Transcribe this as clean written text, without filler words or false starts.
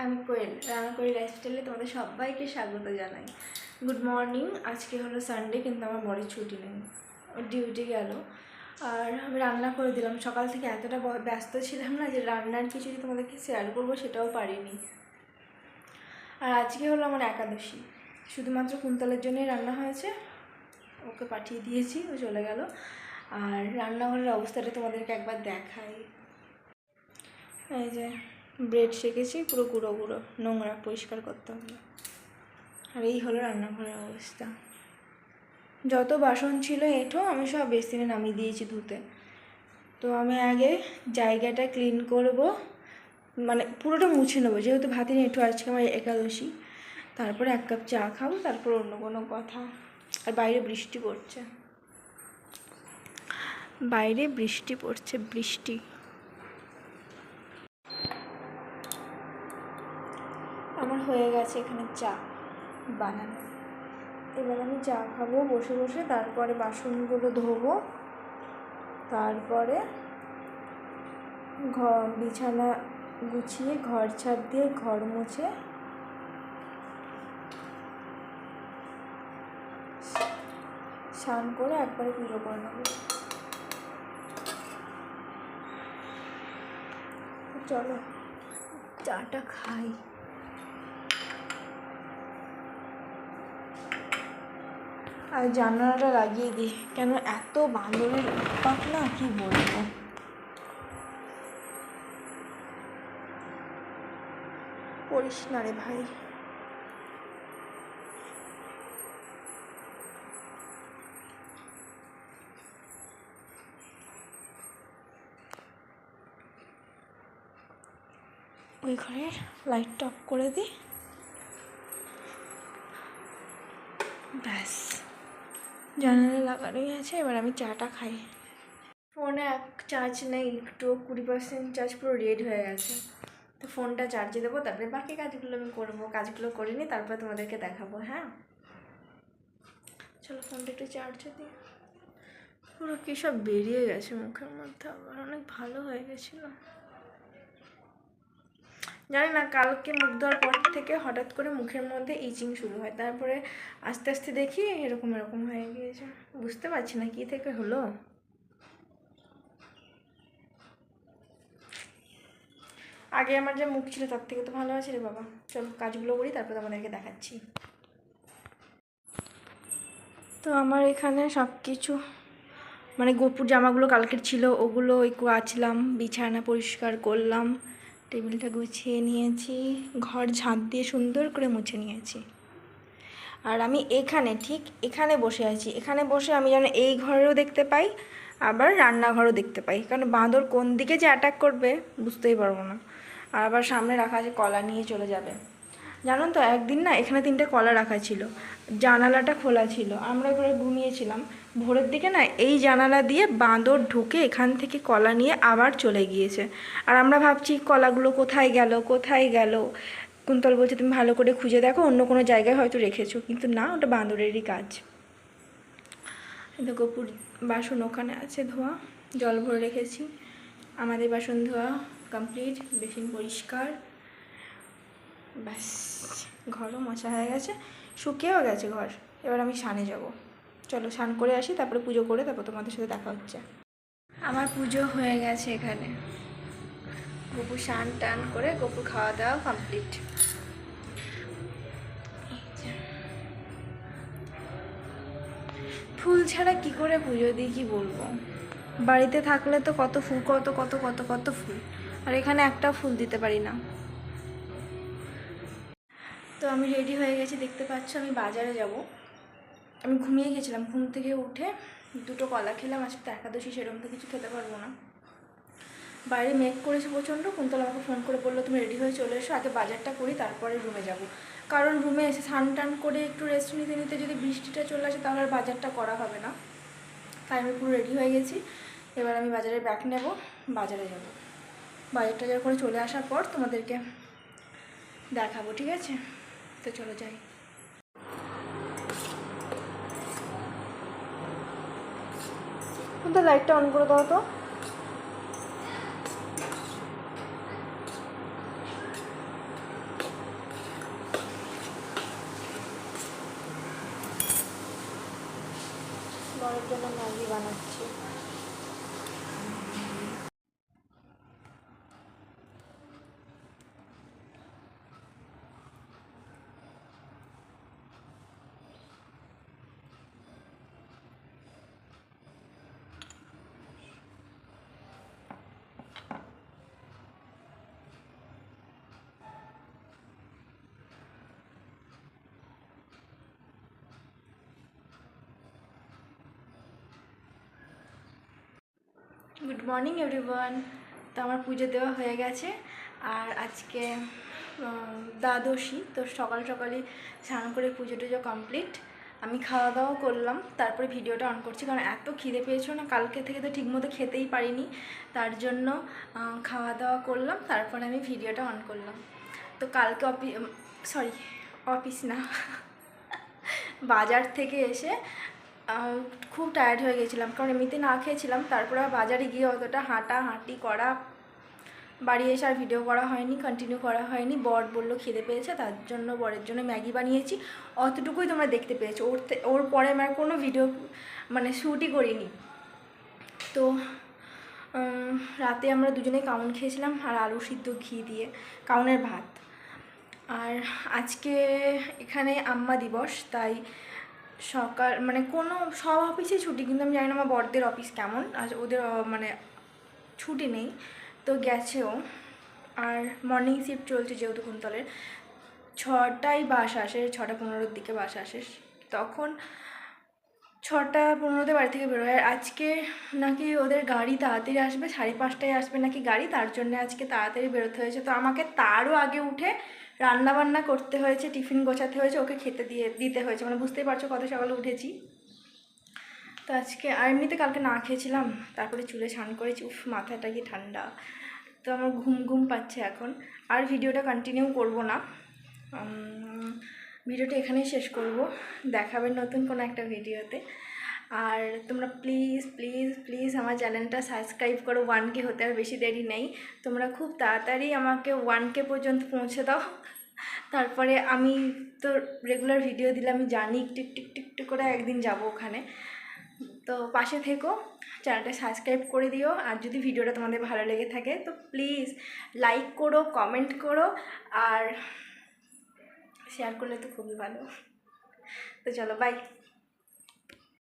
আমি কোয়েল, রানাকড়ি লাইফস্টাইলে তোমাদের সবাইকে স্বাগত জানাই। Good morning. আজকে হলো সানডে, কিন্তু আমার বড় ছুটি নেই, ডিউটি গেল। আর আমি রান্না করে দিলাম। সকাল থেকে এতটা ব্যস্ত ছিলাম না যে রান্নার কিছু যে তোমাদেরকে শেয়ার করবো সেটাও পারিনি। আর আজকে হলো আমার একাদশী, শুধুমাত্র কুন্তলের জন্যই রান্না হয়েছে, ওকে পাঠিয়ে দিয়েছি, ও চলে গেল। আর রান্নাঘরের অবস্থাটা তোমাদেরকে একবার দেখাই। এই যে ব্রেড সেকেছি, পুরো গুঁড়ো গুঁড়ো, নোংরা, পরিষ্কার করতে হবে। আর এই হলো রান্নাঘরের অবস্থা। যত বাসন ছিল এঁঠো আমি সব বেসিনে নামিয়ে দিয়েছি ধুতে। তো আমি আগে জায়গাটা ক্লিন করব, মানে পুরোটা মুছে নেবো, যেহেতু ভাতের এঁঠো, আজকে আমার একাদশী। তারপরে 1 কাপ চা খাবো, তারপর অন্য কোনো কথা। আর বাইরে বৃষ্টি পড়ছে, বাইরে বৃষ্টি পড়ছে, বৃষ্টি। আমার হয়ে গেছে এখানে চা বানানো। এবার আমি চা খাবো বসে বসে, তারপরে বাসনগুলো ধোবো, তারপরে বিছানা গুছিয়ে ঘর ঝাড় দিয়ে ঘর মুছে স্নান করে একবারে পুজো করে নেবো। চলো চাটা খাই। আর জানালাটা লাগিয়ে দিই, কেন এত বাঁদরের উৎপাত না, কি বলবো। পড়িস না রে ভাই। ওই ঘরের লাইটটা অফ করে দিই, ব্যাস জানালা লাগানোই আছে। এবার আমি চাটা খাই। ফোনে চার্জ নেই, একটু 20% চার্জ, পুরো রেড হয়ে গেছে। তো ফোনটা চার্জে দেবো, তারপরে বাকি কাজগুলো আমি করবো। কাজগুলো করে নিই, তারপরে তোমাদেরকে দেখাবো। হ্যাঁ চলো, ফোনটা একটু চার্জে দিই। পুরো কী সব বেরিয়ে গেছে মুখের মধ্যে, আবার অনেক ভালো হয়ে গেছিলো। জানি না, কালকে মুখ ধোয়ার পর থেকে হঠাৎ করে মুখের মধ্যে ইচিং শুরু হয়, তারপরে আস্তে আস্তে দেখি এরকম এরকম হয়ে গিয়েছে। বুঝতে পারছি না কী থেকে হলো। আগে আমার যে মুখ ছিল তার থেকে তো ভালো আছে রে বাবা। চলো কাজগুলো করি, তারপরে তোমাদেরকে দেখাচ্ছি। তো আমার এখানে সব কিছু, মানে গোপুর জামাগুলো কালকের ছিল, ওগুলো একটু আঁচলাম, বিছানা পরিষ্কার করলাম, টেবিলটা গুছিয়ে নিয়েছি, ঘর ঝাঁট দিয়ে সুন্দর করে মুছে নিয়েছি। আর আমি এখানে, ঠিক এখানে বসে আছি। এখানে বসে আমি যেন এই ঘরেও দেখতে পাই, আবার রান্নাঘরও দেখতে পাই, কারণ বাঁদর কোন দিকে যে অ্যাটাক করবে বুঝতেই পারবো না। আর আবার সামনে রাখা আছে, কলা নিয়ে চলে যাবে। জানো তো, একদিন না এখানে 3টে কলা রাখা ছিল, জানালাটা খোলা ছিল, আমরা এবারে ঘুমিয়েছিলাম। ভোরের দিকে না এই জানালা দিয়ে বাঁদর ঢুকে এখান থেকে কলা নিয়ে আবার চলে গিয়েছে। আর আমরা ভাবছি কলাগুলো কোথায় গেল কোথায় গেল। কুন্তল বলছে তুমি ভালো করে খুঁজে দেখো, অন্য কোনো জায়গায় হয়তো রেখেছো, কিন্তু না, ওটা বাঁদরেরই কাজ। কিন্তু গোপুর বাসন ওখানে আছে ধোয়া, জল ভরে রেখেছি। আমাদের বাসন ধোয়া কমপ্লিট, বেসিন পরিষ্কার, ব্যাস। ঘরও মোছা হয়ে গেছে, শুকিয়েও গেছে ঘর। এবার আমি স্নানে যাব। চলো স্নান করে আসি, তারপরে পুজো করে তারপর তোমাদের সাথে দেখা হচ্ছে। আমার পুজো হয়ে গেছে এখানে। গপু স্নান টান করে, গপুর খাওয়া দাওয়া কমপ্লিট। ফুল ছাড়া কি করে পুজো দিই, কি বলবো। বাড়িতে থাকলে তো কত ফুল, কত কত কত কত ফুল, আর এখানে একটা ফুল দিতে পারি না। তো আমি রেডি হয়ে গেছি, দেখতে পাচ্ছ। আমি বাজারে যাব। আমি ঘুমিয়ে গেছিলাম, ঘুম থেকে উঠে 2টো কলা খেলাম। আজকে তো একাদশী, সেরকম তো কিছু খেতে পারবো না। বাইরে মেঘ করেছে প্রচণ্ড। কুন্তল আমাকে ফোন করে বললো তুমি রেডি হয়ে চলে এসো, আগে বাজারটা করি তারপরে রুমে যাব। কারণ রুমে এসে স্নান টান করে একটু রেস্ট নিতে নিতে যদি বৃষ্টিটা চলে আসে, তাহলে আর বাজারটা করা হবে না। তাই আমি পুরো রেডি হয়ে গেছি। এবার আমি বাজারে ব্যাগ নেব, বাজারে যাব। বাজার টাজার করে চলে আসার পর তোমাদেরকে দেখাবো, ঠিক আছে? তো চলো যাই। লাইটটা অন করে দাও তো। বরের জন্য ম্যাগি বানাচ্ছি। Good morning everyone. তো আমার পুজো দেওয়া হয়ে গেছে, আর আজকে দ্বাদশী, তো সকাল সকালই স্নান করে পুজো টুজো কমপ্লিট। আমি খাওয়া দাওয়া করলাম, তারপরে ভিডিওটা অন করছি, কারণ এত খিদে পেয়েছো না, কালকে থেকে তো ঠিকমতো খেতেই পারিনি, তার জন্য খাওয়া দাওয়া করলাম, তারপরে আমি ভিডিওটা অন করলাম। তো কালকে অফিস না বাজার থেকে এসে খুব টায়ার্ড হয়ে গেছিলাম, কারণ এমনিতে না খেয়েছিলাম, তারপরে বাজারে গিয়ে অতটা হাঁটাহাঁটি করা, বাড়ি এসে আর ভিডিও করা হয়নি, কন্টিনিউ করা হয়নি। বর বললো খিদে পেয়েছে, তার জন্য বরের জন্য ম্যাগি বানিয়েছি, অতটুকুই তোমরা দেখতে পেয়েছো। ওর পরে আমার কোনো ভিডিও মানে শ্যুটই করিনি। তো রাতে আমরা দুজনেই কাউন খেয়েছিলাম, আর আলু সিদ্ধ ঘি দিয়ে কাউনের ভাত। আর আজকে এখানে আম্মা দিবস, তাই সকাল মানে কোনো সব অফিসে ছুটি, কিন্তু আমি জানি না আমার বড়দের অফিস কেমন, আজ ওদের মানে ছুটি নেই, তো গেছেও। আর মর্নিং শিফট চলছে যেহেতু কুন্তলের, 6টায় বাস আসে, 6:15-র দিকে বাস আসে, তখন 6:15-তে বাড়ি থেকে বেরোয়। আর আজকে নাকি ওদের গাড়ি তাড়াতাড়ি আসবে, 5:30টায় আসবে নাকি গাড়ি, তার জন্য আজকে তাড়াতাড়ি বেরোতে হয়েছে। তো আমাকে তারও আগে উঠে রান্নাবান্না করতে হয়েছে, টিফিন গোছাতে হয়েছে, ওকে খেতে দিতে হয়েছে, মানে বুঝতেই পারছো কত সকালে উঠেছি। তো আজকে আর এমনিতে কালকে না খেয়েছিলাম, তারপরে চুলে স্নান করেছি, উফ মাথাটা কি ঠান্ডা। তো আমার ঘুম ঘুম পাচ্ছে এখন, আর ভিডিওটা কন্টিনিউ করব না, ভিডিওটা এখানেই শেষ করব। দেখাবেন নতুন কোনো একটা ভিডিওতে। আর তোমরা প্লিজ প্লিজ প্লিজ আমার চ্যানেলটা সাবস্ক্রাইব করো, 1K হতে আর বেশি দেরি নেই। তোমরা খুব তাড়াতাড়ি আমাকে 1K পর্যন্ত পৌঁছে দাও, তারপরে আমি তো রেগুলার ভিডিও দিলে আমি জানি একটু একটু একটু করে একদিন যাব ওখানে। তো পাশে থেকো, চ্যানেলটা সাবস্ক্রাইব করে দিও, আর যদি ভিডিওটা তোমাদের ভালো লেগে থাকে তো প্লিজ লাইক করো, কমেন্ট করো, আর শেয়ার করলে তো খুবই ভালো। তো চলো, বাই।